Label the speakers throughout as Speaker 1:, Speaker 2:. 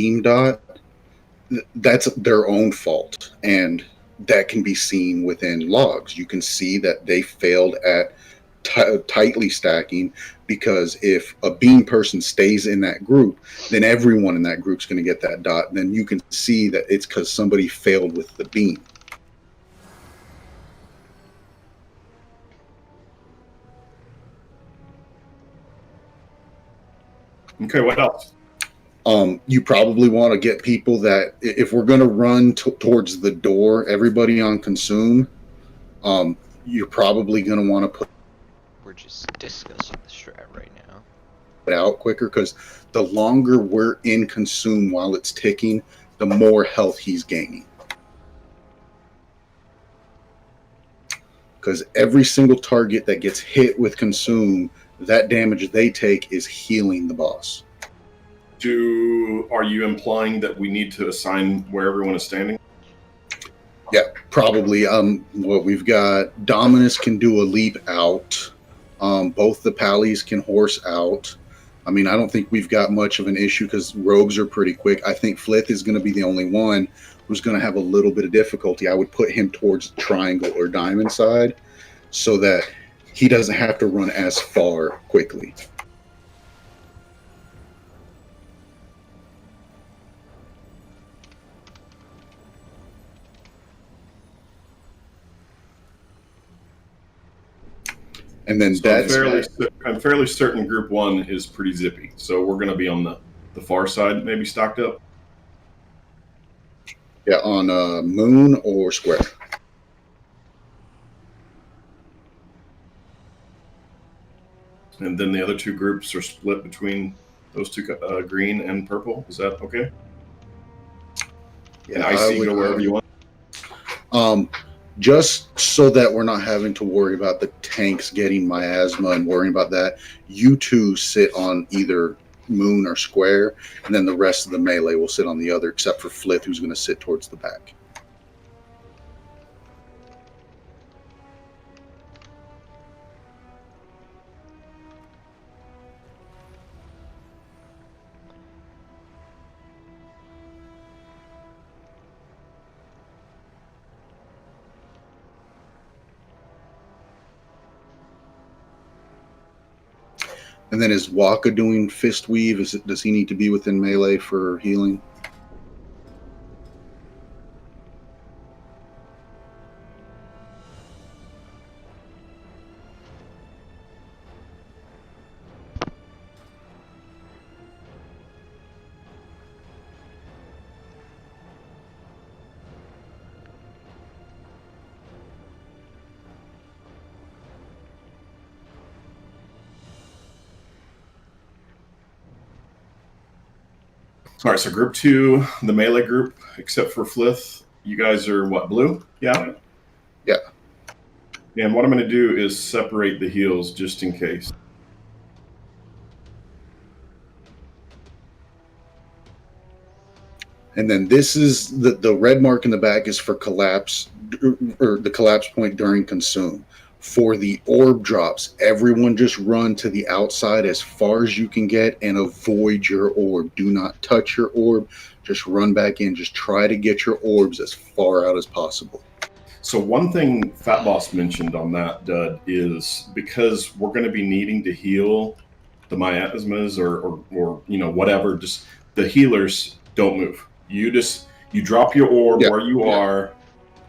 Speaker 1: beam dot, that's their own fault, and that can be seen within logs. You can see that they failed at tightly stacking, because if a beam person stays in that group, then everyone in that group is going to get that dot. And then you can see that it's because somebody failed with the beam.
Speaker 2: Okay, what else?
Speaker 1: You probably want to get people that, if we're going to run towards the door, everybody on consume, you're probably going to want to put.
Speaker 3: We're just discussing the strat right now.
Speaker 1: It out quicker, because the longer we're in consume while it's ticking, the more health he's gaining. Because every single target that gets hit with consume, that damage they take is healing the boss.
Speaker 2: Are you implying that we need to assign where everyone is standing?
Speaker 1: Yeah, probably. What we've got, Dominus can do a leap out. Both the Pallies can horse out. I mean, I don't think we've got much of an issue because rogues are pretty quick. I think Flith is going to be the only one who's going to have a little bit of difficulty. I would put him towards triangle or diamond side so that he doesn't have to run as far quickly. And then
Speaker 2: I'm fairly certain group one is pretty zippy. So we're going to be on the far side, maybe stocked up.
Speaker 1: Yeah, on moon or square.
Speaker 2: And then the other two groups are split between those two, green and purple. Is that okay?
Speaker 1: Yeah,
Speaker 2: and I would go wherever you want.
Speaker 1: Just so that we're not having to worry about the tanks getting miasma and worrying about that, you two sit on either moon or square, and then the rest of the melee will sit on the other, except for Flith, who's going to sit towards the back. And then is Waka doing fist weave? Does he need to be within melee for healing?
Speaker 2: All right, so group two, the melee group, except for Flith, you guys are what, blue? Yeah?
Speaker 1: Yeah.
Speaker 2: And what I'm going to do is separate the heals just in case.
Speaker 1: And then this is the red mark in the back is for collapse, or the collapse point during consume. For the orb drops, everyone just run to the outside as far as you can get and avoid your orb. Do not touch your orb. Just run back in. Just try to get your orbs as far out as possible.
Speaker 2: So one thing Fat Boss mentioned on that, Dud, is because we're going to be needing to heal the miasmas or whatever, just the healers don't move. You drop your orb where you are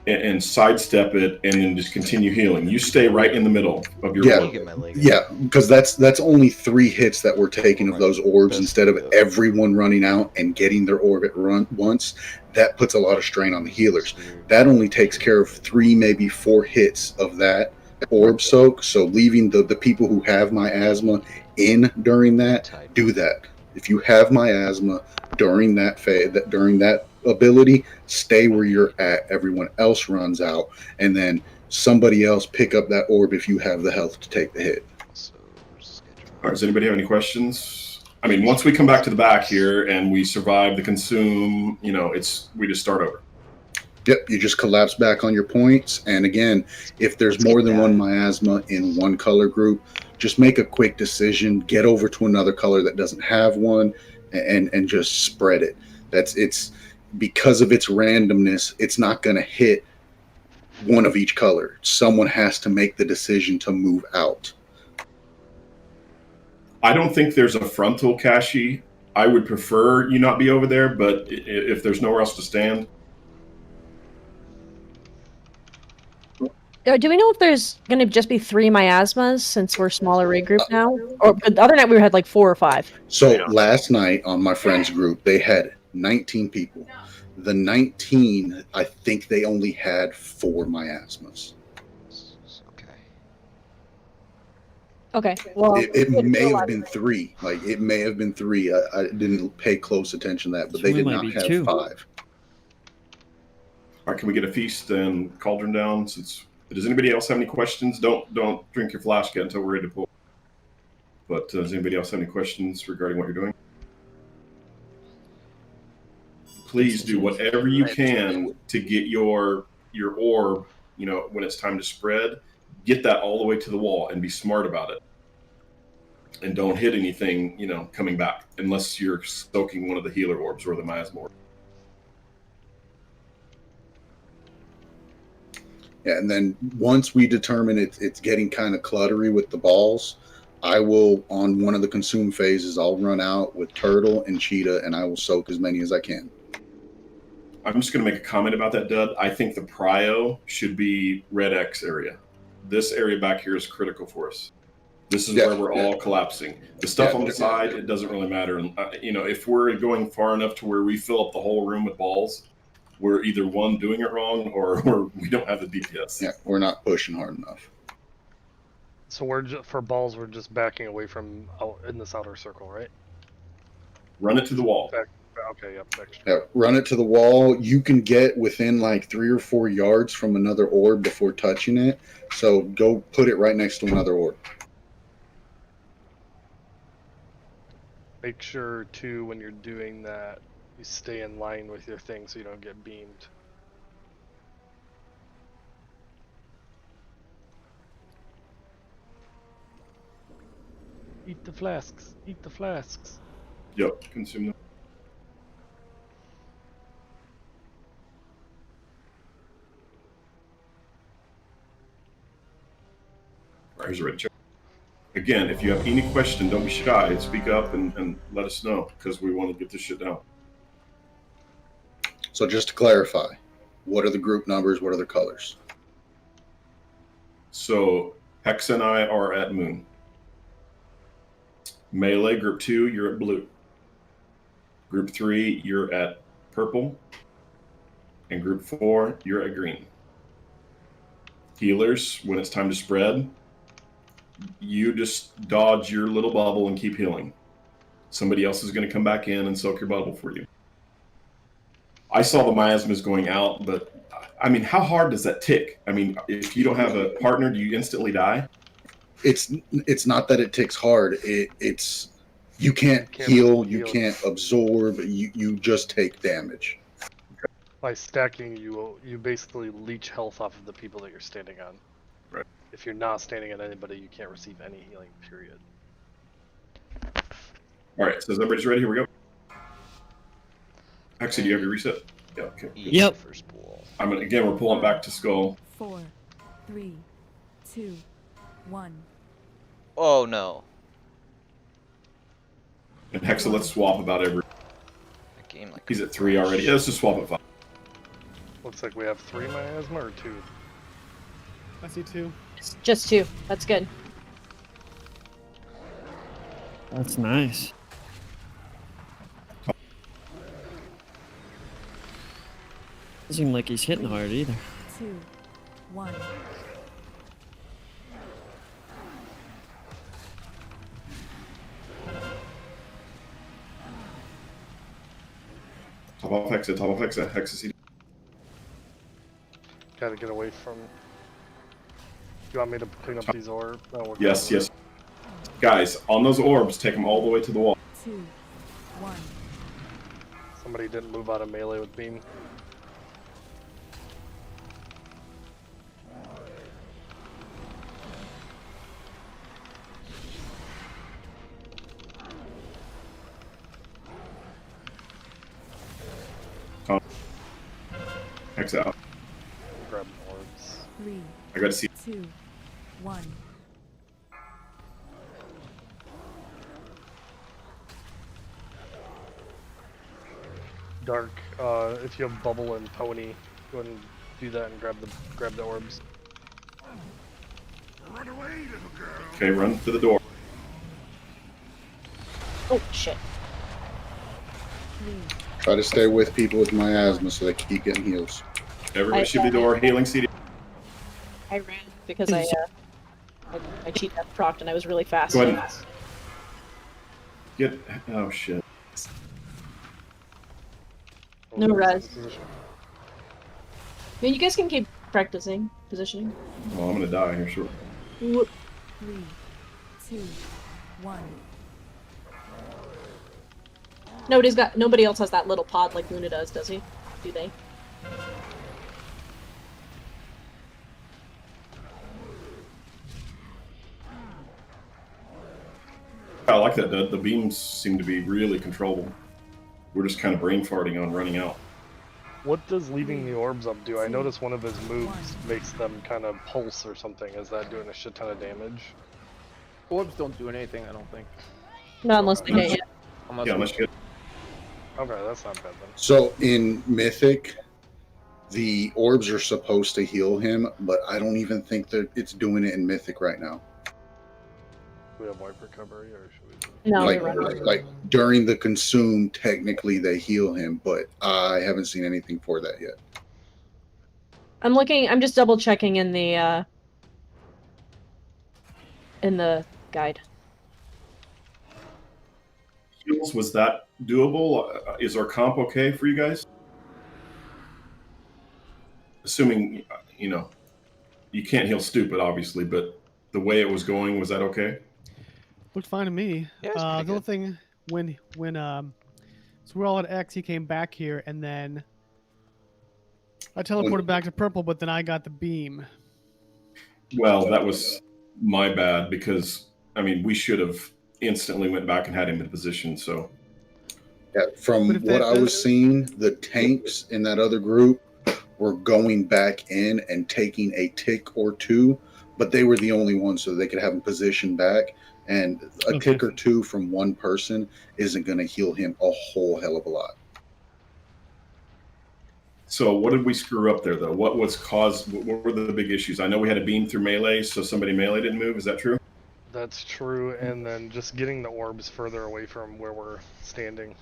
Speaker 2: and sidestep it, and then just continue healing. You stay right in the middle of your orb.
Speaker 1: Yeah, because that's only 3 hits that we're taking of those orbs instead of everyone running out and getting their orb at once. That puts a lot of strain on the healers. That only takes care of 3, maybe 4 hits of that orb soak. So leaving the people who have miasma in during that, do that. If you have miasma during that phase, during that ability, stay where you're at. Everyone else runs out, and then somebody else pick up that orb if you have the health to take the hit.
Speaker 2: All right, does anybody have any questions? I mean, once we come back to the back here and we survive the consume, we just start over.
Speaker 1: Yep, you just collapse back on your points. And again, if there's more than one miasma in one color group, just make a quick decision, get over to another color that doesn't have one, and just spread it. It's because of its randomness, it's not going to hit one of each color. Someone has to make the decision to move out.
Speaker 2: I don't think there's a frontal cache. I would prefer you not be over there, but if there's nowhere else to stand.
Speaker 4: Do we know if there's going to just be 3 miasmas since we're a smaller raid group now? Or the other night we had like 4 or 5.
Speaker 1: So last night on my friend's group, they had 19 people. The 19, I think they only had 4 miasmas.
Speaker 4: Okay. Well,
Speaker 1: It may have been 3. Like, it may have been 3. I didn't pay close attention to that, but they did not have
Speaker 5: 2.
Speaker 1: 5.
Speaker 2: All right, can we get a feast and cauldron down? Does anybody else have any questions? Don't drink your flash yet until we're ready to pull. But does anybody else have any questions regarding what you're doing? Please do whatever you can to get your orb, when it's time to spread, get that all the way to the wall and be smart about it. And don't hit anything, coming back, unless you're soaking one of the healer orbs or the miasma orb.
Speaker 1: Yeah, and then once we determine it's getting kind of cluttery with the balls, I will, on one of the consume phases, I'll run out with Turtle and Cheetah, and I will soak as many as I can.
Speaker 2: I'm just going to make a comment about that, Dud. I think the prio should be red X area. This area back here is critical for us. This is where we're all collapsing. The stuff on the side, it doesn't really matter. If we're going far enough to where we fill up the whole room with balls, we're either one doing it wrong or we don't have the DPS.
Speaker 1: Yeah, we're not pushing hard enough.
Speaker 6: So for balls, we're just backing away from in this outer circle, right?
Speaker 2: Run it to the wall.
Speaker 6: Okay, yep.
Speaker 1: Yeah, run it to the wall. You can get within like 3 or 4 yards from another orb before touching it. So go put it right next to another orb.
Speaker 6: Make sure too when you're doing that, you stay in line with your thing so you don't get beamed. Eat the flasks. Eat the flasks.
Speaker 2: Yep, consume them. All right, here's a red check. Again, if you have any question, don't be shy. Speak up and let us know, because we want to get this shit down.
Speaker 1: So just to clarify, what are the group numbers? What are the colors?
Speaker 2: So Hex and I are at Moon. Melee, group 2, you're at blue. Group 3, you're at purple. And group 4, you're at green. Healers, when it's time to spread, you just dodge your little bubble and keep healing. Somebody else is going to come back in and soak your bubble for you. I saw the miasmas going out, but I mean, how hard does that tick? I mean, if you don't have a partner, do you instantly die?
Speaker 1: It's not that it ticks hard. It's you can't heal, you can't absorb, you just take damage.
Speaker 6: By stacking, you basically leech health off of the people that you're standing on.
Speaker 2: Right.
Speaker 6: If you're not standing on anybody, you can't receive any healing, period.
Speaker 2: All right, so everybody's ready? Here we go. Actually, do you have your reset? Yeah, okay.
Speaker 5: Yep.
Speaker 3: First pool.
Speaker 2: Again, we're pulling back to Skull.
Speaker 7: 4, 3, 2, 1.
Speaker 3: Oh no.
Speaker 2: And Hexa, let's swap about every...
Speaker 3: That game like
Speaker 2: He's at 3 already. Yeah, let's just swap at 5.
Speaker 6: Looks like we have 3 miasma or 2.
Speaker 5: I see 2.
Speaker 4: Just 2. That's good.
Speaker 5: That's nice. Doesn't seem like he's hitting hard either.
Speaker 7: 2, 1.
Speaker 2: Top off Hexa, top off Hexa. Hexa CD.
Speaker 6: Gotta get away from... You want me to clean up these orbs? No, we're
Speaker 2: Yes,
Speaker 6: good.
Speaker 2: yes. Guys, on those orbs, take them all the way to the wall.
Speaker 7: 2, 1.
Speaker 6: Somebody didn't move out of melee with beam.
Speaker 2: Hex out.
Speaker 6: Grab orbs.
Speaker 7: 3,
Speaker 2: I got to see.
Speaker 7: 2, 1.
Speaker 6: Dark, if you have bubble and pony, go ahead and do that and grab the orbs.
Speaker 2: Okay, run to the door.
Speaker 4: Oh shit.
Speaker 7: 3,
Speaker 1: Try to stay with people with miasma so they keep getting heals.
Speaker 2: Everybody should be door. Healing CD.
Speaker 4: I ran because I cheat had procced and I was really fast.
Speaker 2: Go ahead. Get. Oh shit.
Speaker 4: No res.
Speaker 6: Position.
Speaker 4: I mean, you guys can keep practicing positioning.
Speaker 2: Well, I'm gonna die here shortly.
Speaker 4: Whoop.
Speaker 7: 3, 2, 1.
Speaker 4: Nobody else has that little pod like Luna does he? Do they?
Speaker 2: I like that. The beams seem to be really controllable. We're just kind of brain farting on running out.
Speaker 6: What does leaving the orbs up do? I noticed one of his moves makes them kind of pulse or something. Is that doing a shit ton of damage?
Speaker 8: Orbs don't do anything, I don't think.
Speaker 4: Not unless they get you.
Speaker 8: Unless,
Speaker 2: Yeah, unless you get.
Speaker 6: Okay, that's not bad then.
Speaker 1: So in Mythic, the orbs are supposed to heal him, but I don't even think that it's doing it in Mythic right now.
Speaker 6: Do we have wipe recovery or should we?
Speaker 4: No,
Speaker 1: like,
Speaker 4: they run.
Speaker 1: like during the consume, technically they heal him, but I haven't seen anything for that yet.
Speaker 4: I'm just double checking in the guide.
Speaker 2: Heals, was that doable? Is our comp okay for you guys? Assuming, you can't heal stupid, obviously, but the way it was going, was that okay?
Speaker 9: Looked fine to me.
Speaker 3: Yeah, it's
Speaker 9: The
Speaker 3: pretty
Speaker 9: only
Speaker 3: good.
Speaker 9: thing when so we're all at X, he came back here, and then I teleported back to purple, but then I got the beam.
Speaker 2: Well, that was my bad because, we should have instantly went back and had him in position, so.
Speaker 1: Yeah, from
Speaker 9: But if
Speaker 1: what
Speaker 9: that-
Speaker 1: I was seeing, the tanks in that other group were going back in and taking a tick or two, but they were the only ones so they could have him positioned back. And a
Speaker 9: Okay.
Speaker 1: tick or two from one person isn't going to heal him a whole hell of a lot.
Speaker 2: So what did we screw up there, though? What were the big issues? I know we had a beam through melee, so somebody melee didn't move. Is that true?
Speaker 6: That's true, and then just getting the orbs further away from where we're standing.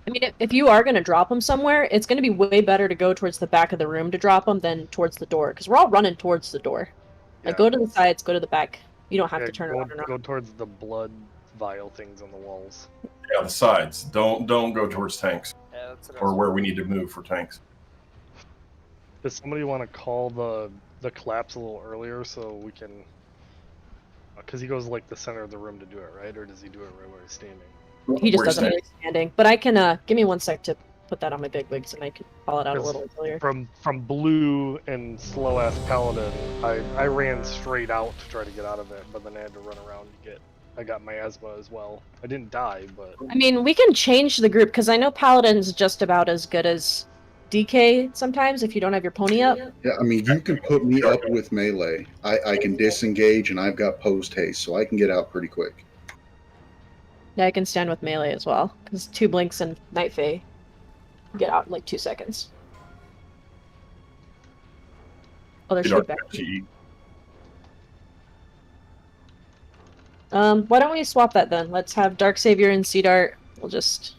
Speaker 4: I mean, if you are going to drop them somewhere, it's going to be way better to go towards the back of the room to drop them than towards the door, because we're all running towards the door. Like,
Speaker 6: Yeah.
Speaker 4: go to the sides, go to the back. You don't have
Speaker 6: Yeah,
Speaker 4: to turn
Speaker 6: go,
Speaker 4: around and
Speaker 6: go towards the blood vial things on the walls.
Speaker 2: Yeah, the sides. Don't go towards tanks
Speaker 3: Yeah, that's what I
Speaker 2: or
Speaker 3: was
Speaker 2: where we need to move for tanks.
Speaker 6: Does somebody want to call the collapse a little earlier so we can? Because he goes like the center of the room to do it, right? Or does he do it right where he's standing?
Speaker 4: He just
Speaker 2: We're
Speaker 4: doesn't
Speaker 2: standing.
Speaker 4: really standing. But I can, give me 1 sec to put that on my big wigs and I can call it out a
Speaker 6: Because
Speaker 4: little earlier.
Speaker 6: From blue and slow ass paladin, I ran straight out to try to get out of it, but then I had to run around to get. I got miasma as well. I didn't die, but
Speaker 4: I mean, we can change the group, because I know Paladin's just about as good as DK sometimes if you don't have your pony up.
Speaker 1: Yeah, I mean, you can put me up with melee. I can disengage, and I've got post haste, so I can get out pretty quick.
Speaker 4: Yeah, I can stand with melee as well, because 2 blinks and Night Fae get out in like 2 seconds. Oh, there's
Speaker 2: Dark
Speaker 4: feedback.
Speaker 2: GE.
Speaker 4: Why don't we swap that then? Let's have Dark Savior and Sea Dart. We'll just...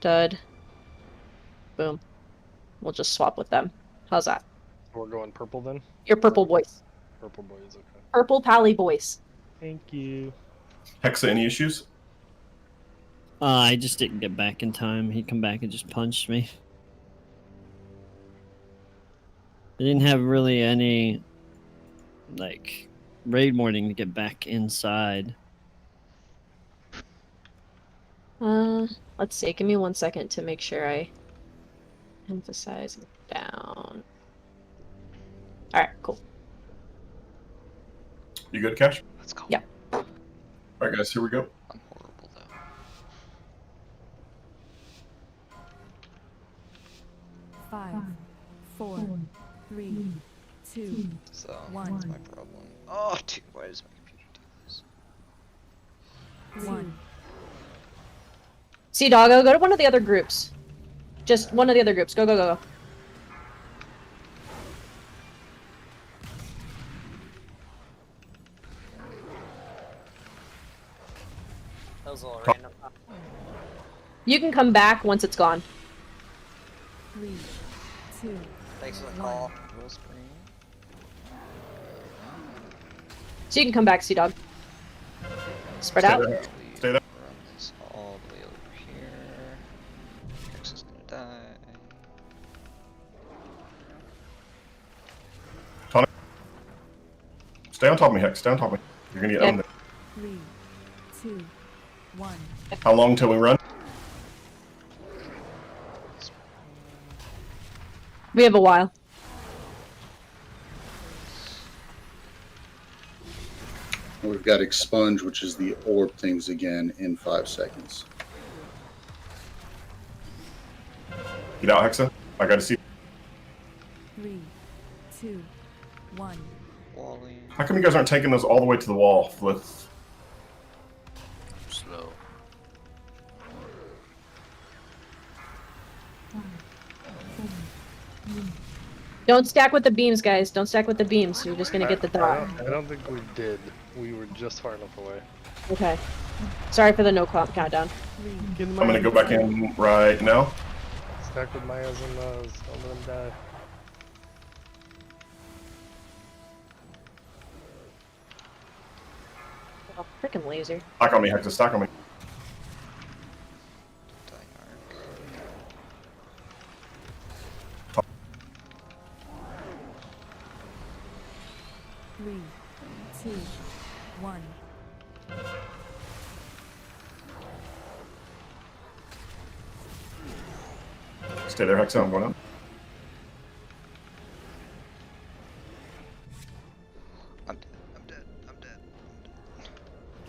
Speaker 4: Dud. Boom. We'll just swap with them. How's that?
Speaker 6: we're going purple then.
Speaker 4: Your purple boys.
Speaker 6: Purple boys, okay.
Speaker 4: Purple pally boys.
Speaker 6: Thank you.
Speaker 2: Hexa, any issues?
Speaker 5: I just didn't get back in time. He come back and just punched me. I didn't have really any, like, raid morning to get back inside.
Speaker 4: Let's see. Give me 1 second to make sure I emphasize it down. Alright, cool.
Speaker 2: You good, Cash?
Speaker 3: Let's go.
Speaker 4: Yeah.
Speaker 2: All right, guys, here we go.
Speaker 3: I'm horrible though.
Speaker 7: 5, 4, 3, 2,
Speaker 3: So
Speaker 7: One.
Speaker 3: that's my problem. Oh, dude, why does my computer do this?
Speaker 7: 1.
Speaker 4: See, Doggo, go to one of the other groups. Just one of the other groups. Go, go, go, go.
Speaker 10: That was a little random.
Speaker 4: You can come back once it's gone.
Speaker 7: 3, 2,
Speaker 10: Thanks for the call.
Speaker 4: So you can come back, Sea Dog. Spread
Speaker 2: Stay
Speaker 4: out.
Speaker 2: there. Stay there.
Speaker 3: Run this all the way over here. Hex is gonna die.
Speaker 2: Stay on top of me, Hex. Stay on top of me. You're gonna get
Speaker 4: Okay.
Speaker 2: on there.
Speaker 7: 3, 2, 1.
Speaker 2: How long till we run?
Speaker 4: We have a while.
Speaker 1: We've got expunge, which is the orb things again, in 5 seconds.
Speaker 2: Get out, Hexa. I gotta see.
Speaker 7: 3, 2, 1.
Speaker 3: Wally.
Speaker 2: How come you guys aren't taking those all the way to the wall? Let's...
Speaker 10: Slow.
Speaker 4: Don't stack with the beams, guys. Don't stack with the beams. You're just gonna get the dot.
Speaker 6: I don't think we did. We were just far enough away.
Speaker 4: Okay. Sorry for the no countdown.
Speaker 9: Get in
Speaker 2: I'm gonna go back in right now.
Speaker 6: Stack with Mayas and don't let them die.
Speaker 4: Oh, freaking laser.
Speaker 2: Stack on me, Hexa. Stack on me.
Speaker 3: Dying arc.
Speaker 7: 3, 2, 1.
Speaker 2: Stay there, Hexa. I'm going up.
Speaker 3: I'm dead. I'm dead. I'm dead.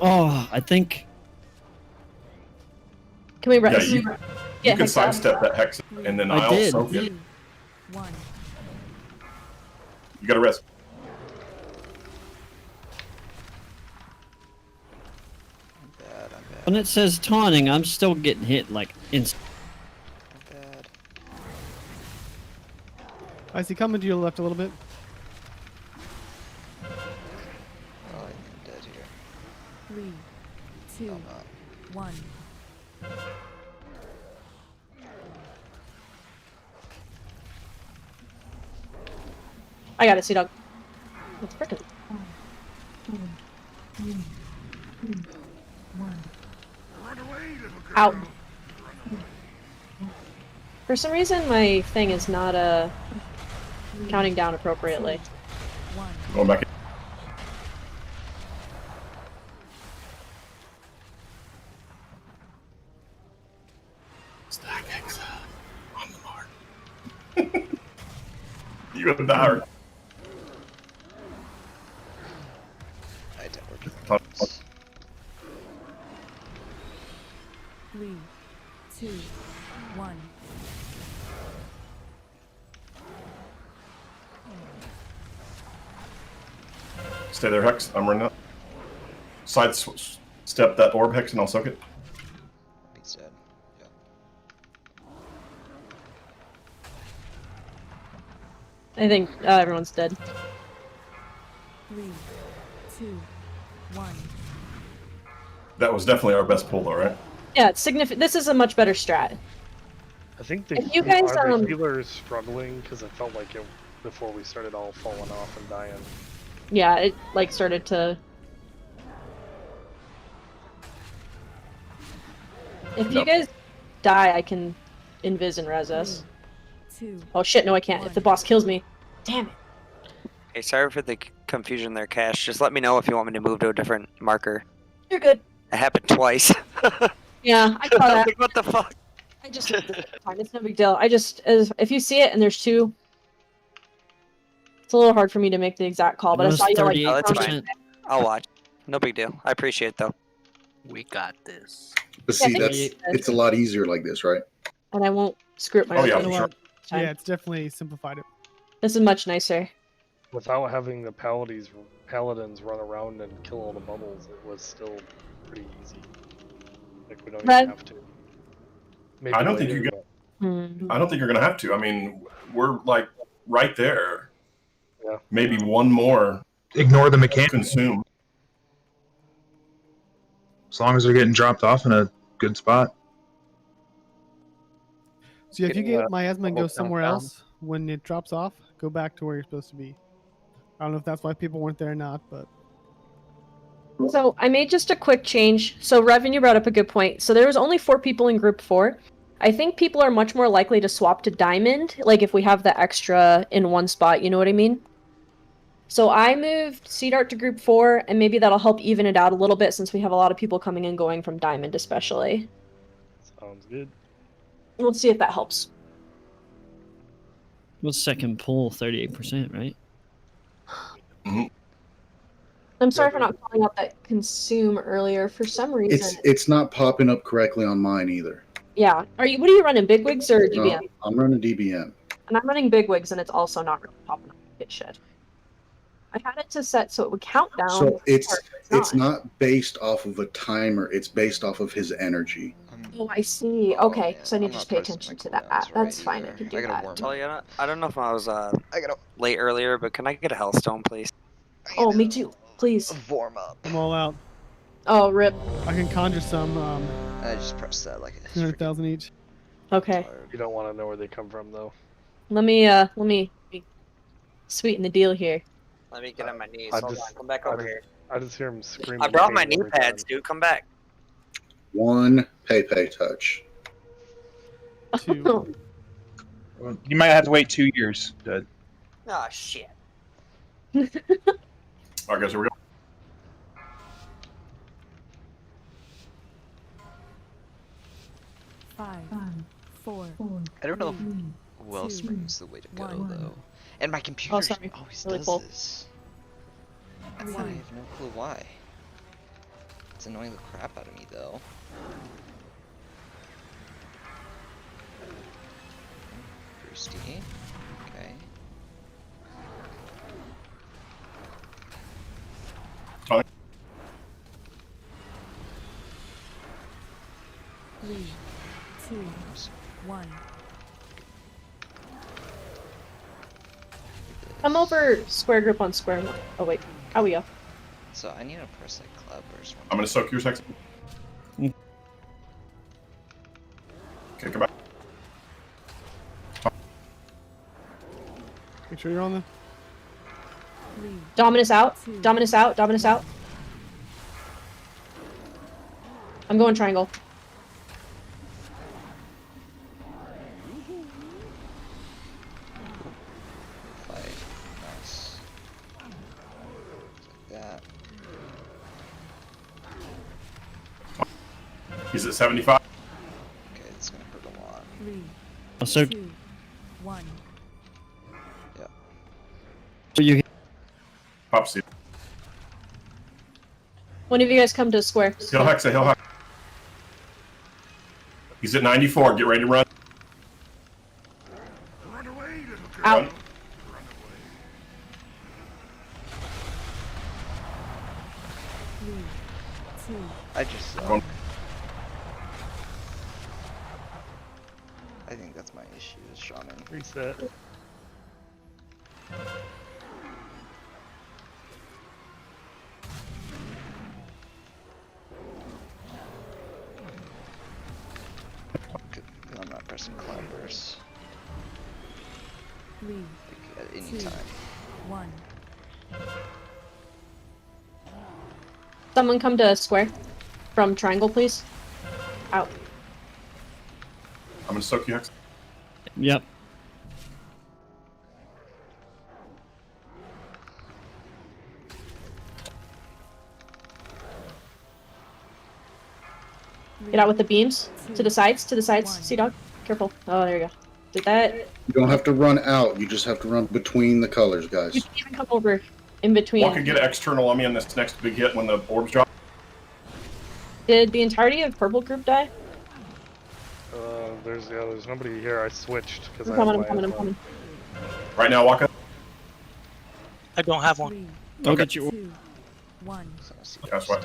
Speaker 5: Oh, I think.
Speaker 4: Can we run?
Speaker 2: Yeah, you can
Speaker 4: Hex out.
Speaker 2: sidestep that Hexa, and then
Speaker 5: I
Speaker 2: I'll
Speaker 5: did.
Speaker 2: soak it.
Speaker 7: 2, 1.
Speaker 2: You gotta rest.
Speaker 3: I'm bad. I'm bad.
Speaker 5: When it says taunting, I'm still getting hit like instant.
Speaker 3: I'm bad.
Speaker 9: I see coming to your left a little bit.
Speaker 3: Oh, I'm dead here.
Speaker 7: 3, 2,
Speaker 3: No, I'm not.
Speaker 7: 1.
Speaker 4: I got it, Sea Dog. It's freaking. Out. For some reason, my thing is not counting down appropriately.
Speaker 7: 1.
Speaker 2: Going back in. Stack Hexa on the mark. You have died.
Speaker 3: I didn't work.
Speaker 2: Top-
Speaker 7: 3, 2, 1.
Speaker 2: Stay there, Hex. I'm running up. Step that orb, Hex, and I'll soak it.
Speaker 3: He's dead. Yep.
Speaker 4: I think everyone's dead.
Speaker 7: 3, 2, 1.
Speaker 2: That was definitely our best pull, though, right?
Speaker 4: Yeah, it's significant. This is a much better strat.
Speaker 6: I think the,
Speaker 4: If you guys,
Speaker 6: are the healers struggling because it felt like it before we started all falling off and dying.
Speaker 4: Yeah, it like started to. If you
Speaker 2: Nope.
Speaker 4: guys die, I can invis and res us.
Speaker 7: 2.
Speaker 4: Oh shit, no I can't. If the boss kills me. Damn it.
Speaker 10: Hey, sorry for the confusion there, Cash. Just let me know if you want me to move to a different marker.
Speaker 4: You're good.
Speaker 10: It happened twice.
Speaker 4: Yeah, I saw that.
Speaker 10: Like, what the fuck?
Speaker 4: I just fine, it's no big deal. I just if you see it and there's two, it's a little hard for me to make the exact call, but I
Speaker 5: It was
Speaker 4: saw you like
Speaker 5: 38%.
Speaker 10: Oh, that's
Speaker 4: pound
Speaker 10: fine.
Speaker 4: it.
Speaker 10: I'll watch. No big deal. I appreciate it, though.
Speaker 11: We got this.
Speaker 1: But
Speaker 4: Yeah,
Speaker 1: see,
Speaker 4: I think
Speaker 1: it's a lot easier like this, right?
Speaker 4: and I won't screw up my
Speaker 2: Oh, yeah,
Speaker 9: You
Speaker 2: for
Speaker 9: know
Speaker 2: sure.
Speaker 9: what?
Speaker 4: time.
Speaker 9: Yeah, it's definitely simplified it.
Speaker 4: This is much nicer.
Speaker 6: Without having the paladins run around and kill all the bubbles, it was still pretty easy. Like we don't
Speaker 4: Red.
Speaker 6: even have to. Maybe
Speaker 2: I don't think
Speaker 6: later,
Speaker 2: you
Speaker 6: but-
Speaker 2: I don't think you're going to have to. I mean, we're like right there.
Speaker 6: Yeah.
Speaker 2: Maybe one more
Speaker 11: Ignore the mechanic.
Speaker 2: consume.
Speaker 11: As long as they're getting dropped off in a good spot.
Speaker 9: So yeah, if you
Speaker 6: Getting,
Speaker 9: get miasma and
Speaker 6: bubble
Speaker 9: go somewhere
Speaker 6: count down.
Speaker 9: else, when it drops off, go back to where you're supposed to be. I don't know if that's why people weren't there or not, but
Speaker 4: So I made just a quick change. So Revan, you brought up a good point. So there was only 4 people in group 4. I think people are much more likely to swap to diamond, like if we have the extra in one spot, you know what I mean? So I moved Seed Art to group 4, and maybe that'll help even it out a little bit since we have a lot of people coming and going from diamond especially.
Speaker 6: Sounds good.
Speaker 4: We'll see if that helps.
Speaker 5: What's second pull? 38%, right?
Speaker 4: I'm sorry for not calling out that consume earlier. For some reason,
Speaker 1: It's not popping up correctly on mine either.
Speaker 4: yeah. What are you running? Big wigs or DBM?
Speaker 1: No, I'm running DBM.
Speaker 4: And I'm running big wigs, and it's also not really popping up. It should. I had it to set so it would count down.
Speaker 1: So it's not based off of a timer. It's based off of his energy.
Speaker 4: Oh, I see. Okay,
Speaker 3: yeah,
Speaker 4: so I need
Speaker 3: I'm
Speaker 4: to just
Speaker 3: not
Speaker 4: pay
Speaker 3: pressing
Speaker 4: attention
Speaker 3: my
Speaker 4: to that.
Speaker 3: cooldowns
Speaker 4: That's
Speaker 3: right
Speaker 4: fine. I
Speaker 3: either.
Speaker 4: can
Speaker 3: I
Speaker 4: do
Speaker 3: gotta
Speaker 4: that.
Speaker 3: warm
Speaker 10: Tell you, I don't know if I was
Speaker 3: I gotta
Speaker 10: late earlier, but can I get a Hellstone, please?
Speaker 4: Oh, me too. Please.
Speaker 3: warm up.
Speaker 9: I'm all out.
Speaker 4: Oh, rip.
Speaker 9: I can conjure some
Speaker 3: I just pressed that like a
Speaker 9: 200,000 each.
Speaker 4: Okay.
Speaker 6: You don't want to know where they come from though.
Speaker 4: Let me sweeten the deal here.
Speaker 10: Let me get on my knees.
Speaker 6: I
Speaker 10: Hold
Speaker 6: just-
Speaker 10: on, come back
Speaker 6: I
Speaker 10: over
Speaker 6: just-
Speaker 10: here.
Speaker 6: I just hear him screaming.
Speaker 10: I brought my
Speaker 6: pain
Speaker 10: knee
Speaker 6: every
Speaker 10: pads,
Speaker 6: time.
Speaker 10: dude. Come back.
Speaker 1: 1 pay touch.
Speaker 9: 2.
Speaker 11: You might have to wait 2 years. Dud.
Speaker 10: Oh shit.
Speaker 2: All right, guys, here we go.
Speaker 7: Five, four,
Speaker 3: I don't know
Speaker 7: three,
Speaker 3: if Wellspring's the way to go
Speaker 7: one.
Speaker 3: though. And my computer
Speaker 4: sorry.
Speaker 3: always
Speaker 4: Really
Speaker 3: does
Speaker 4: full.
Speaker 3: this. I
Speaker 7: Three.
Speaker 3: have no clue why. It's annoying the crap out of me though. Thirsty. Okay.
Speaker 7: three, two, one.
Speaker 4: Come over square group on square. Oh wait, how we go?
Speaker 3: So I need to press like cloudburst.
Speaker 2: I'm going to soak your sex. Okay, come back.
Speaker 9: Make sure you're on the.
Speaker 7: Three,
Speaker 4: Dominus out. Dominus out. Dominus out. I'm going triangle.
Speaker 3: Fight. Nice. Like that.
Speaker 2: He's at 75.
Speaker 3: Okay, it's gonna hurt a lot.
Speaker 7: three,
Speaker 5: Also,
Speaker 7: two, one.
Speaker 5: so you
Speaker 2: Pop seed.
Speaker 4: One of you guys come to square.
Speaker 2: He'll hexa, he'll hex. He's at 94. Get ready to run.
Speaker 4: Out.
Speaker 2: Run.
Speaker 7: Three, two,
Speaker 3: I just.
Speaker 2: One.
Speaker 3: I think that's my issue is Shaman.
Speaker 6: Reset.
Speaker 3: Because I'm not pressing cloudburst
Speaker 7: three,
Speaker 3: like, at any
Speaker 7: Two.
Speaker 3: time.
Speaker 7: one.
Speaker 4: Someone come to square from triangle, please. Out.
Speaker 2: I'm going to soak you hex.
Speaker 5: Yep.
Speaker 4: Get out with the beams. To the sides. To the sides.
Speaker 7: One.
Speaker 4: Sea dog. Careful. Oh, there you go. Did that.
Speaker 1: You don't have to run out. You just have to run between the colors, guys.
Speaker 4: You can even come over in between.
Speaker 2: Walk and get external on me on this next big hit when the orbs drop.
Speaker 4: Did the entirety of purple group die?
Speaker 6: There's nobody here. I switched because
Speaker 4: I'm
Speaker 6: I have
Speaker 4: coming,
Speaker 6: my
Speaker 4: I'm
Speaker 6: asthma.
Speaker 4: coming.
Speaker 2: Right now, Waka.
Speaker 11: I don't have one.
Speaker 7: 3,
Speaker 5: I'll
Speaker 2: Okay.
Speaker 5: get you.
Speaker 7: 2, 1.
Speaker 2: That's why.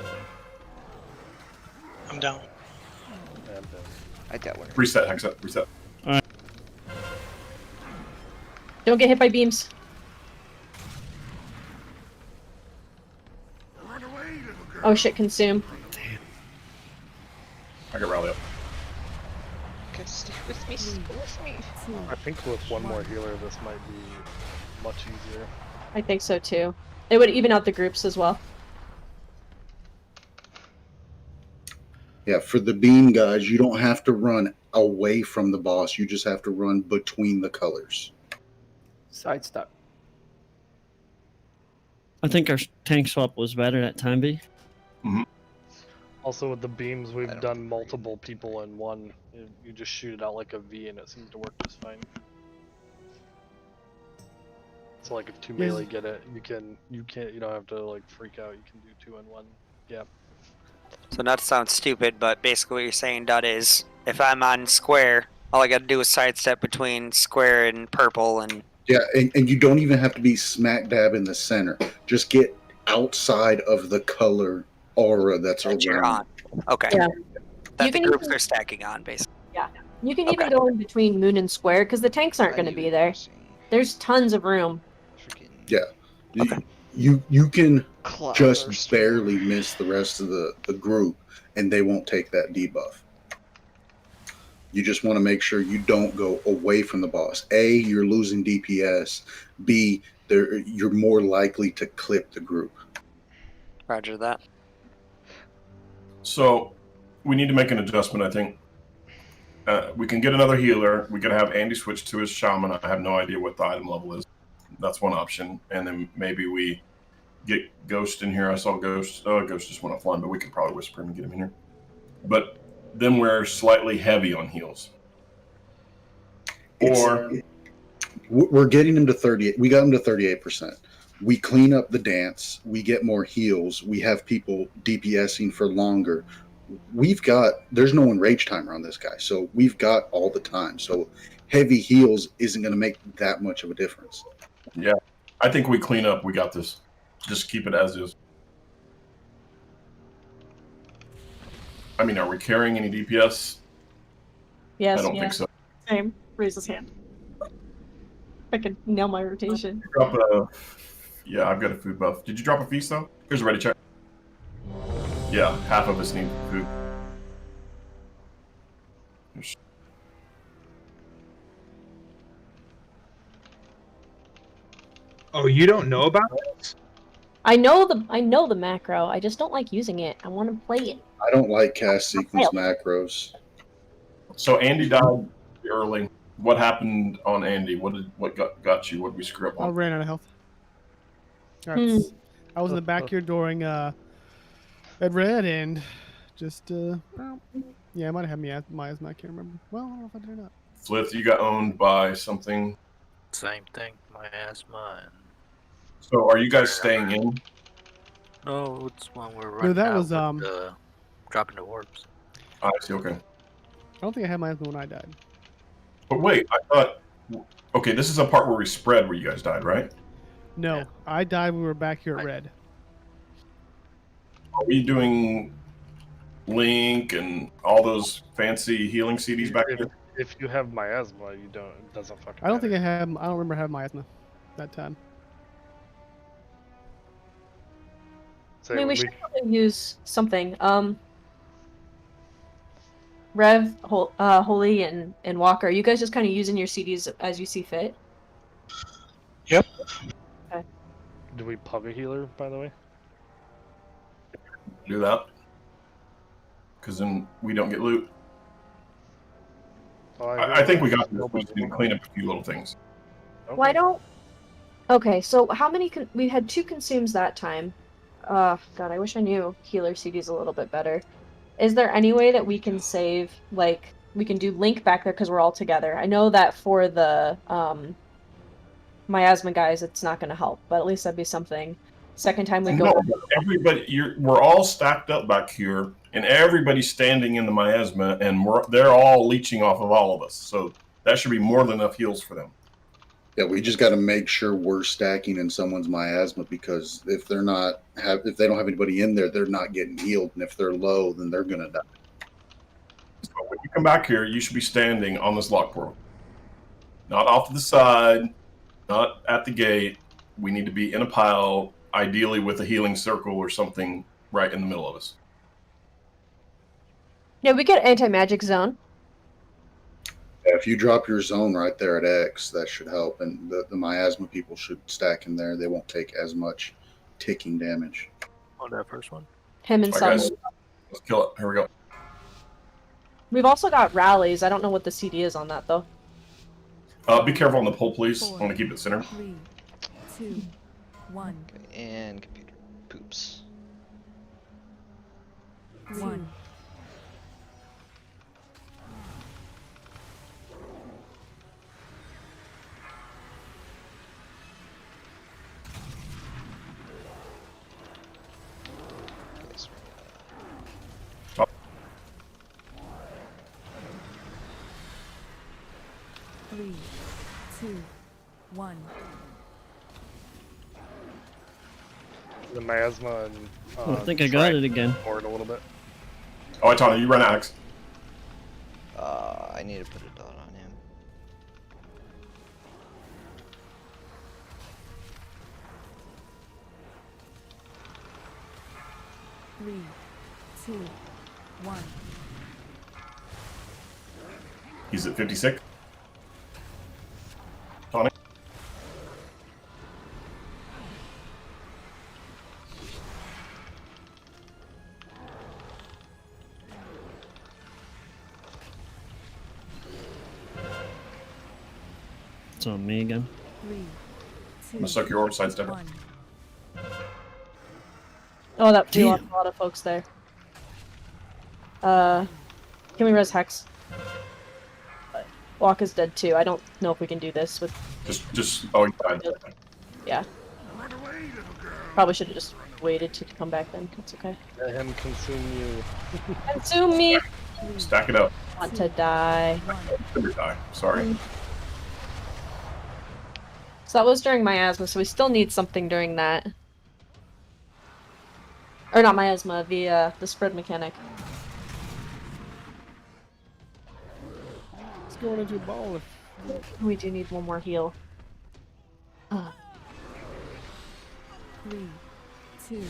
Speaker 11: I'm down.
Speaker 6: And,
Speaker 3: I doubt we're
Speaker 2: Reset, Hexa. Reset.
Speaker 4: Don't get hit by beams. Oh shit, consume.
Speaker 2: I can rally up.
Speaker 3: Okay, stay with me, stay with me.
Speaker 7: 2,
Speaker 6: I think with one more healer, this might be much easier.
Speaker 4: I think so too. It would even out the groups as well.
Speaker 1: Yeah, for the beam guys, you don't have to run away from the boss. You just have to run between the colors.
Speaker 8: Sidestep.
Speaker 5: I think our tank swap was better that time, B.
Speaker 6: Also, with the beams,
Speaker 3: I
Speaker 6: we've
Speaker 3: don't
Speaker 6: done multiple people in one. You just shoot it out like a V, and it seems to work just fine. So, like, if two
Speaker 9: Yes.
Speaker 6: melee get it, you don't have to like freak out. You can do 2 in 1. Yeah.
Speaker 10: So not to sound stupid, but basically what you're saying, Dud, is if I'm on square, all I gotta do is sidestep between square and purple, and
Speaker 1: Yeah, and you don't even have to be smack dab in the center. Just get outside of the color aura that's
Speaker 10: that you're
Speaker 1: around.
Speaker 10: on. Okay.
Speaker 4: Yeah.
Speaker 10: That
Speaker 4: You
Speaker 10: the
Speaker 4: can
Speaker 10: groups
Speaker 4: even-
Speaker 10: are stacking on, basically.
Speaker 4: You can even
Speaker 10: Okay.
Speaker 4: go in between moon and square because the tanks aren't going to be there. There's tons of room.
Speaker 1: Yeah.
Speaker 10: Okay.
Speaker 1: You can
Speaker 3: Cloud
Speaker 1: just
Speaker 3: burst.
Speaker 1: barely miss the rest of the group, and they won't take that debuff. You just want to make sure you don't go away from the boss. A, you're losing DPS. B, you're more likely to clip the group.
Speaker 10: Roger that.
Speaker 2: So we need to make an adjustment, I think. We can get another healer. We could have Andy switch to his shaman. I have no idea what the item level is. That's one option. And then maybe we get Ghost in here. I saw Ghost. Oh, Ghost just went offline, but we could probably whisper him and get him in here. But then we're slightly heavy on heals. Or
Speaker 1: We're getting them to 38. We got them to 38%. We clean up the dance. We get more heals. We have people DPSing for longer. There's no enrage timer on this guy, so we've got all the time. So heavy heals isn't going to make that much of a difference.
Speaker 2: yeah, I think we clean up. We got this. Just keep it as is. I mean, are we carrying any DPS?
Speaker 4: Yes,
Speaker 2: I don't think so.
Speaker 4: Same. Raise his hand. I can nail my rotation.
Speaker 2: Drop yeah, I've got a food buff. Did you drop a feast though? Here's a ready check. Yeah, half of us need food.
Speaker 11: Oh, you don't know about this?
Speaker 4: I know the macro. I just don't like using it. I want to play it.
Speaker 1: I don't like cast sequence macros.
Speaker 2: So Andy died early. What happened on Andy? What got you? What did we screw up
Speaker 9: I
Speaker 2: on?
Speaker 9: ran out of health. Alright, I was in the back here during at red and just yeah, I might have had my asthma. I can't remember. Well, I don't know if I did or not.
Speaker 2: Flith, you got owned by something.
Speaker 12: Same thing, my asthma and
Speaker 2: So are you guys staying in?
Speaker 12: no, it's when we're
Speaker 9: No,
Speaker 12: running
Speaker 9: that
Speaker 12: out
Speaker 9: was
Speaker 12: with, dropping the orbs.
Speaker 2: I see. Okay.
Speaker 9: I don't think I had my asthma when I died.
Speaker 2: But wait, I thought. Okay, this is a part where we spread where you guys died, right?
Speaker 9: No,
Speaker 12: Yeah.
Speaker 9: I died when we were back here at red.
Speaker 2: Are we doing Link and all those fancy healing CDs back there?
Speaker 6: If you have miasma, you don't. It doesn't fucking.
Speaker 9: I don't think
Speaker 6: matter.
Speaker 9: I don't remember having my asthma that time.
Speaker 6: Say
Speaker 4: I mean, we
Speaker 6: when
Speaker 4: should probably use something. Rev, Holy, and Walker. Are you guys just kind of using your CDs as you see fit?
Speaker 11: Yep.
Speaker 4: Okay.
Speaker 6: Do we pug a healer, by the way?
Speaker 2: Do that. Because then we don't get loot.
Speaker 6: Oh,
Speaker 2: I think we got this. We just need to clean up a few little things.
Speaker 4: Why don't? Okay, so how many? We had 2 consumes that time. God, I wish I knew healer CDs a little bit better. Is there any way that we can save? Like, we can do Link back there because we're all together. I know that for the miasma guys, it's not going to help, but at least that'd be something. Second time we go.
Speaker 2: No, everybody, we're all stacked up back here. and everybody's standing in the miasma, and they're all leeching off of all of us. So that should be more than enough heals for them.
Speaker 1: Yeah, we just got to make sure we're stacking in someone's miasma, because if they don't have anybody in there, they're not getting healed, and if they're low, then they're gonna die.
Speaker 2: So when you come back here, you should be standing on this lock portal, not off to the side, not at the gate. We need to be in a pile, ideally with a healing circle or something right in the middle of us.
Speaker 4: Yeah, we get anti-magic zone.
Speaker 1: Yeah, if you drop your zone right there at X, that should help, and the miasma people should stack in there. They won't take as much ticking damage.
Speaker 12: On that first one.
Speaker 4: Him and
Speaker 2: All right,
Speaker 4: some.
Speaker 2: guys, let's kill it. Here we go.
Speaker 4: We've also got rallies. I don't know what the CD is on that though.
Speaker 2: Be careful on the pole, please. I want to keep it centered.
Speaker 7: 3, 2, 1.
Speaker 3: Okay, and computer poops.
Speaker 7: 1.
Speaker 3: Yes,
Speaker 7: 3, 2, 1.
Speaker 6: The miasma and.
Speaker 5: I think I got it again.
Speaker 6: Forward a little bit.
Speaker 2: Oh, Tony, you run Alex.
Speaker 3: I need to put a dot on him.
Speaker 7: Three, 2, 1.
Speaker 2: He's at 56. Tony.
Speaker 5: It's on me again.
Speaker 7: 3, 2,
Speaker 2: I'm gonna suck your orb sidestep.
Speaker 7: 1.
Speaker 4: Oh, that we
Speaker 5: Damn.
Speaker 4: lost a lot of folks there. Can we res Hex? Walk is dead too. I don't know if we can do this with.
Speaker 2: Oh, he died.
Speaker 4: Yeah. Probably should have just waited to come back then. That's okay.
Speaker 6: Let him consume you.
Speaker 4: Consume me!
Speaker 2: Stack it up.
Speaker 4: Want to die.
Speaker 2: Never die. Sorry.
Speaker 4: So that was during miasma, so we still need something during that. Or not miasma, the spread mechanic.
Speaker 9: It's going into a ball.
Speaker 4: We do need one more heal.
Speaker 7: 3, 2,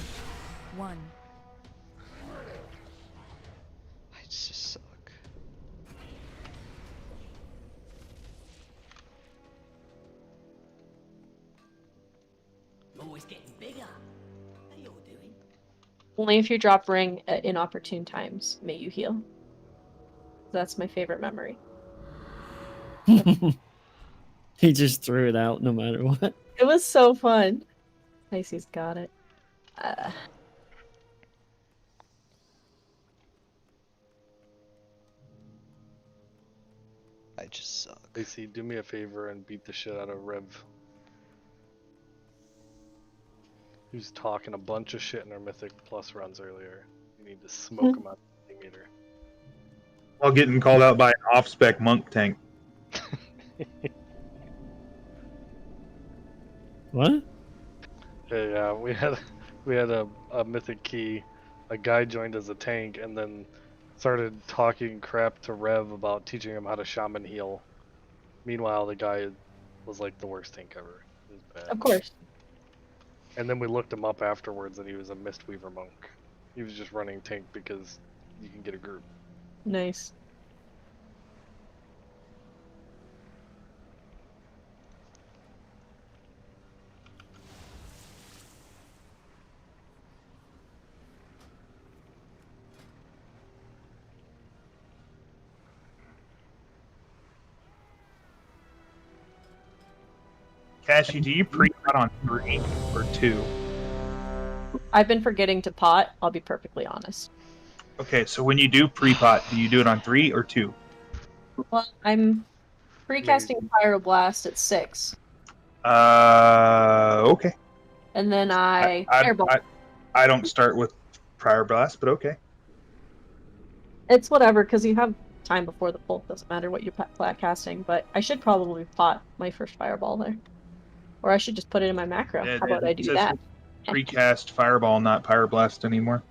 Speaker 7: 1.
Speaker 3: I just suck.
Speaker 13: Oh, it's getting bigger. How you all doing?
Speaker 4: Only if you drop ring at inopportune times may you heal. That's my favorite memory.
Speaker 5: He just threw it out no matter what.
Speaker 4: It was so fun. Icy's got it.
Speaker 3: I just suck.
Speaker 6: AC, do me a favor and beat the shit out of Rev. He was talking a bunch of shit in our Mythic Plus runs earlier. You need to smoke him out the meter.
Speaker 11: While getting called out by an off-spec monk tank.
Speaker 5: What?
Speaker 6: Yeah, we had a mythic key. A guy joined as a tank and then started talking crap to Rev about teaching him how to shaman heal. Meanwhile, the guy was like the worst tank ever. It was bad.
Speaker 4: Of course.
Speaker 6: And then we looked him up afterwards, and he was a Mistweaver monk. He was just running tank because you can get a group.
Speaker 4: Nice.
Speaker 11: Cassie, do you pre-cut on 3 or 2?
Speaker 4: I've been forgetting to pot, I'll be perfectly honest.
Speaker 11: Okay, so when you do pre-pot, do you do it on 3 or 2?
Speaker 4: Well, I'm precasting Pyroblast at 6.
Speaker 11: Okay.
Speaker 4: And then I
Speaker 11: I
Speaker 4: Fireball.
Speaker 11: don't start with Prior Blast, but okay.
Speaker 4: It's whatever, because you have time before the pulp. Doesn't matter what you're casting, but I should probably pot my first fireball there. Or I should just put it in my macro.
Speaker 11: Yeah,
Speaker 4: How about I do
Speaker 11: says
Speaker 4: that?
Speaker 11: Precast Fireball, not Pyroblast anymore.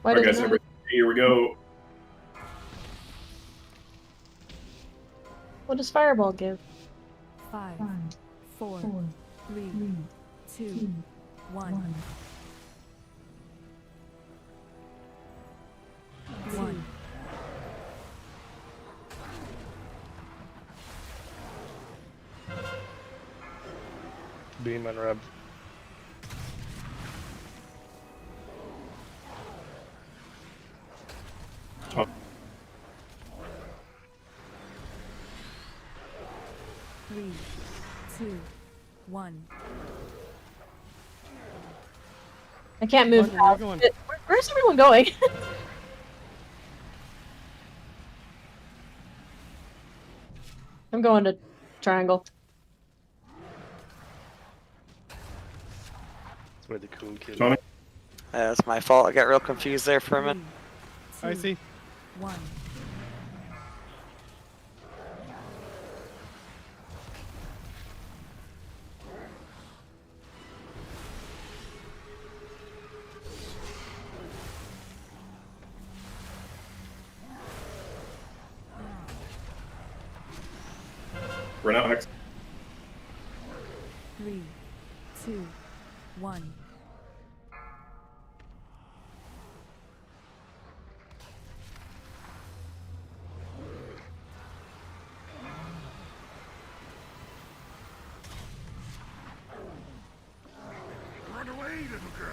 Speaker 4: Why
Speaker 2: All right,
Speaker 4: does
Speaker 2: guys,
Speaker 4: it matter?
Speaker 2: here we go.
Speaker 4: What does fireball give?
Speaker 7: 5, 4, 3, 2, 1. 1.
Speaker 6: Beam and Rev.
Speaker 2: Oh.
Speaker 7: 3, 2, 1.
Speaker 4: I can't move.
Speaker 9: Where are you going?
Speaker 4: Where's everyone going? I'm going to triangle.
Speaker 6: That's where the coon kid.
Speaker 2: Tony?
Speaker 10: That's my fault. I got real confused there for a minute.
Speaker 7: 3,
Speaker 9: I see.
Speaker 7: 1.
Speaker 2: Run out, Hex.
Speaker 7: 3, 2, 1.
Speaker 13: Run away, little girl.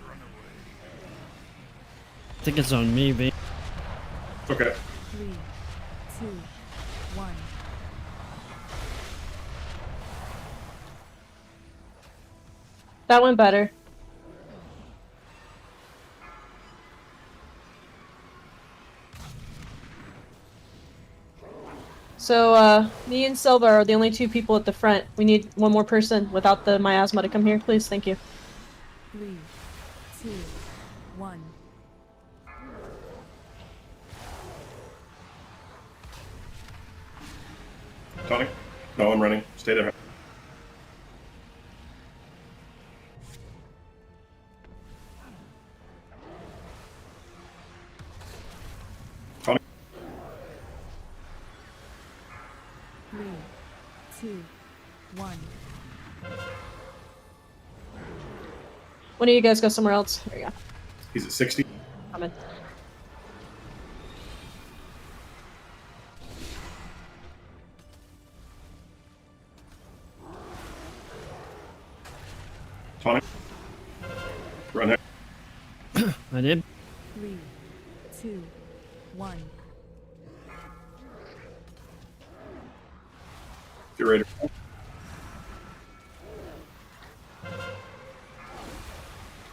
Speaker 13: Run away.
Speaker 5: I think it's on me, babe.
Speaker 2: Okay.
Speaker 7: 3, 2, 1.
Speaker 4: That went better. So, me and Silva are the only two people at the front. We need one more person without the miasma to come here, please. Thank you.
Speaker 7: 3, 2, 1.
Speaker 2: Tony? No, I'm running. Stay there. Tony?
Speaker 7: 3, 2, 1.
Speaker 4: One of you guys go somewhere else. There you go.
Speaker 2: He's at 60.
Speaker 4: Coming.
Speaker 2: Tony? Run there.
Speaker 5: I did.
Speaker 7: 3, 2, 1.
Speaker 2: Get ready.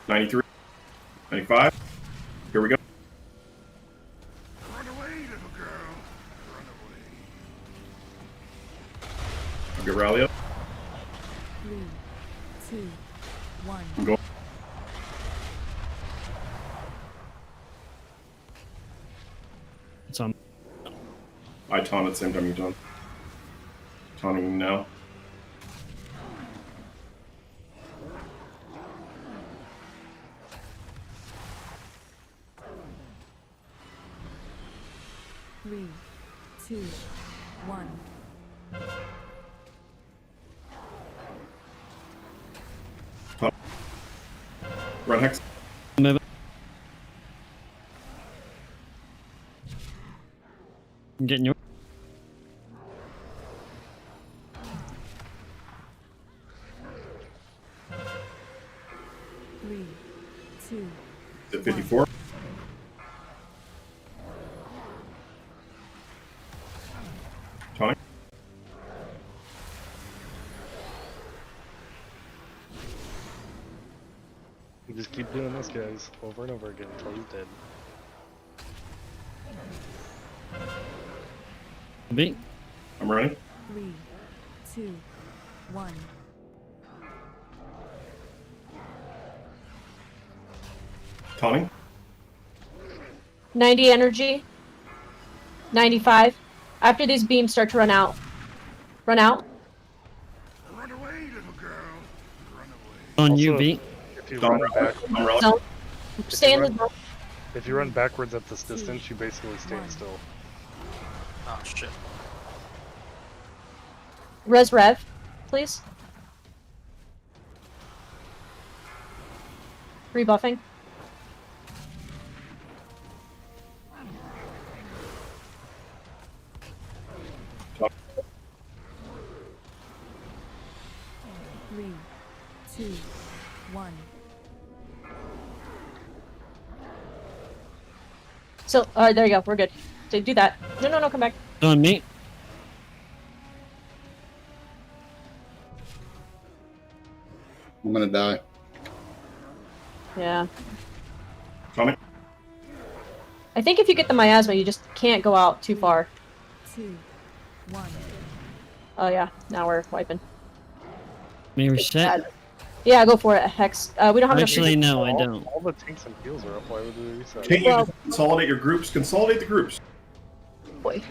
Speaker 2: 93. 95. Here we go.
Speaker 13: Run away, little girl. Run away.
Speaker 2: I'll get rally up.
Speaker 7: 3, 2, 1.
Speaker 2: I'm going.
Speaker 5: It's on.
Speaker 2: I taunt at the same time you taunt. Taunting now.
Speaker 7: Three, 2, 1.
Speaker 2: Taunt. Run Hex.
Speaker 5: Move it. I'm getting your.
Speaker 7: 3, 2.
Speaker 2: At 54. Tony.
Speaker 6: You just keep doing this, guys, over and over again until he's dead.
Speaker 5: Beat.
Speaker 2: I'm running.
Speaker 7: 3, 2, 1.
Speaker 2: Taunting.
Speaker 4: 90 energy. 95. After these beams start to run out. Run out.
Speaker 13: Run away, little girl. Run away.
Speaker 5: On
Speaker 6: Also,
Speaker 5: UV.
Speaker 6: If you run back,
Speaker 4: So, stay in the zone.
Speaker 6: if you run backwards at this distance, you basically stand still.
Speaker 12: Oh shit.
Speaker 4: Res Rev, please. Rebuffing.
Speaker 7: Three, two, one.
Speaker 4: So, there you go. We're good. So do that. No, come back.
Speaker 5: On me.
Speaker 1: I'm gonna die.
Speaker 4: Yeah.
Speaker 2: Tommy?
Speaker 4: I think if you get the miasma, you just can't go out too far.
Speaker 7: 2, 1.
Speaker 4: Oh yeah, now we're wiping.
Speaker 5: May reset.
Speaker 4: Yeah, go for it, Hex. We don't have
Speaker 5: Actually,
Speaker 4: enough.
Speaker 5: no, I don't.
Speaker 6: All the tanks and heals are up. Why would we reset?
Speaker 2: Can't you just consolidate your groups? Consolidate the groups.
Speaker 4: Boy.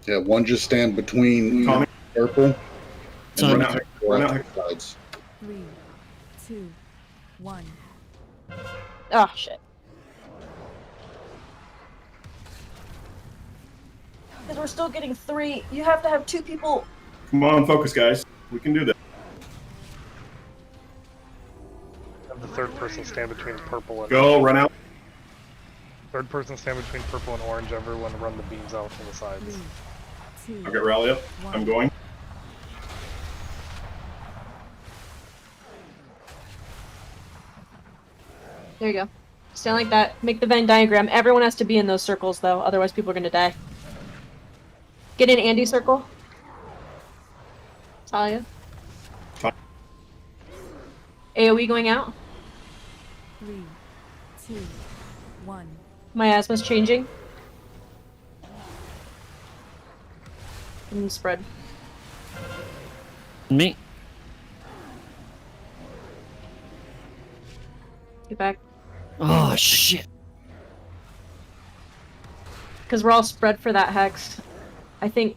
Speaker 1: Yeah, one just stand between
Speaker 2: Tommy?
Speaker 1: purple and
Speaker 5: So
Speaker 1: run
Speaker 2: out.
Speaker 1: out
Speaker 2: Run out.
Speaker 1: sides.
Speaker 7: 3, 2, 1.
Speaker 4: Oh shit. Because we're still getting 3. You have to have 2 people.
Speaker 2: Come on, focus, guys. We can do this.
Speaker 6: Have the third person stand between purple and
Speaker 2: Go, run out.
Speaker 6: third person stand between purple and orange. Everyone run the beams out from the sides.
Speaker 7: 3, 2,
Speaker 2: I'll get rally up. I'm going.
Speaker 4: There you go. Stand like that. Make the Venn diagram. Everyone has to be in those circles, though. Otherwise, people are going to die. Get in Andy's circle. Talia.
Speaker 2: Fine.
Speaker 4: AoE going out.
Speaker 7: 3, 2, 1.
Speaker 4: Miasma's changing. And spread.
Speaker 5: Me.
Speaker 4: Get back.
Speaker 5: Oh shit.
Speaker 4: Because we're all spread for that hex. I think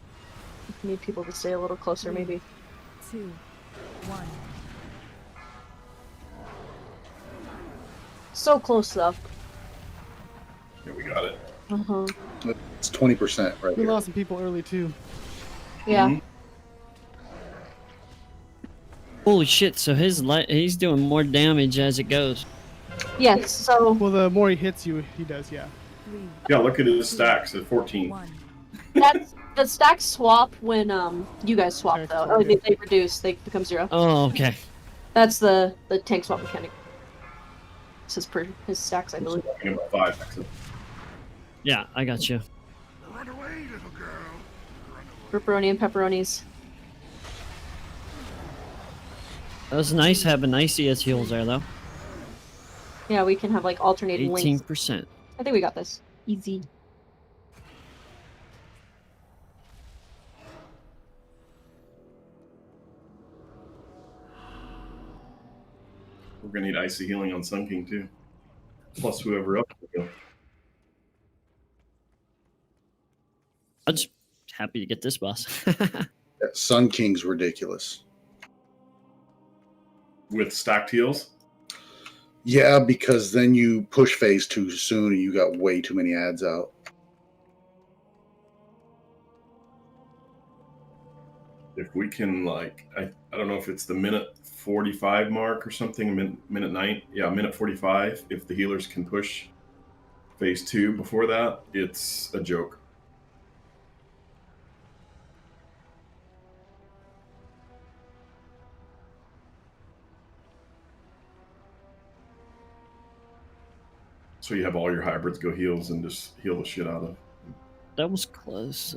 Speaker 4: we need people to stay a little closer, maybe.
Speaker 7: 2, 1.
Speaker 4: So close, though.
Speaker 2: Yeah, we got it.
Speaker 4: Uh-huh.
Speaker 1: It's 20% right
Speaker 9: We
Speaker 1: here.
Speaker 9: lost some people early too.
Speaker 4: Yeah.
Speaker 2: Mhm.
Speaker 5: Holy shit! So he's doing more damage as it goes.
Speaker 4: Yes, so...
Speaker 9: Well, the more he hits you, he does, yeah.
Speaker 7: 3,
Speaker 2: Yeah, look at his stacks at 14.
Speaker 7: 1.
Speaker 4: That's the stacks swap when you guys swap
Speaker 9: Okay,
Speaker 4: though. Oh,
Speaker 9: okay.
Speaker 4: they reduce. They become 0.
Speaker 5: Oh, okay.
Speaker 4: That's the tank swap mechanic. This is his stacks, I believe.
Speaker 2: Talking about 5 exit.
Speaker 5: Yeah, I got you.
Speaker 13: Run away, little girl. Run away.
Speaker 4: Pepperoni and pepperonis.
Speaker 5: That was nice having Icy as heals there, though.
Speaker 4: Yeah, we can have like alternating links.
Speaker 5: 18%.
Speaker 4: I think we got this. Easy.
Speaker 2: We're gonna need icy healing on Sun King too. Plus whoever else will go.
Speaker 5: I'm just happy to get this boss.
Speaker 1: Yeah, Sun King's ridiculous.
Speaker 2: With stacked heals.
Speaker 1: Yeah, because then you push phase too soon and you got way too many ads out.
Speaker 2: If we can, like, I don't know if it's the minute 45 mark or something, minute 9. Yeah, minute 45. If the healers can push phase 2 before that, it's a joke. So you have all your hybrids go heals and just heal the shit out of.
Speaker 5: That was close.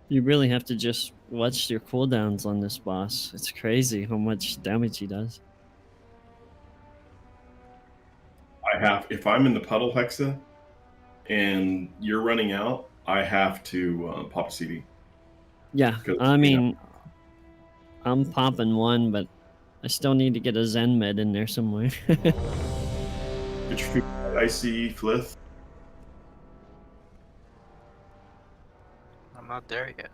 Speaker 5: You really have to just watch your cooldowns on this boss. It's crazy how much damage he does.
Speaker 2: I have, if I'm in the puddle hexa and you're running out, I have to pop a CD.
Speaker 5: Yeah,
Speaker 2: 'Cause,
Speaker 5: I mean, I'm popping one, but I still need to get a Zen med in there somewhere.
Speaker 2: Get your feet icy, Flith.
Speaker 12: I'm not there yet.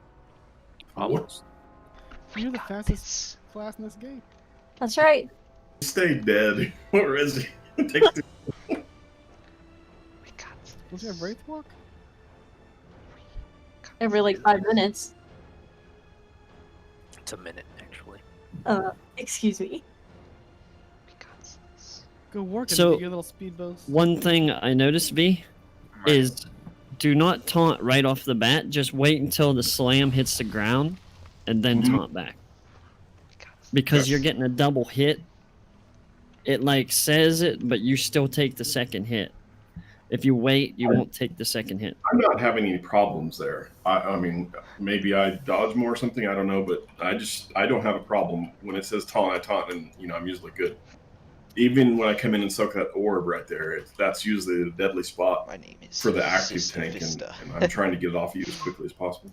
Speaker 2: Almost.
Speaker 9: You're the fastest class in this game.
Speaker 4: That's right.
Speaker 2: Stay dead. Where is he? It takes
Speaker 9: Don't you have Wraith Walk?
Speaker 4: Every like 5 minutes.
Speaker 12: It's a minute, actually.
Speaker 4: Excuse me.
Speaker 9: Go work and
Speaker 5: So,
Speaker 9: get your little speedboats.
Speaker 5: one thing I noticed, V, is do not taunt right off the bat. Just wait until the slam hits the ground and then taunt back. Because you're getting a double hit. It like says it, but you still take the second hit. If you wait, you won't take the second hit.
Speaker 2: I'm not having any problems there. I mean, maybe I dodge more or something. I don't know, but I don't have a problem when it says taunt. I taunt, and I'm usually good. Even when I come in and soak that orb right there, that's usually the deadly spot for the active tank, and I'm trying to get it off you as quickly as possible.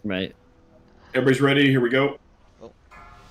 Speaker 5: Right.
Speaker 2: Everybody's ready? Here we go.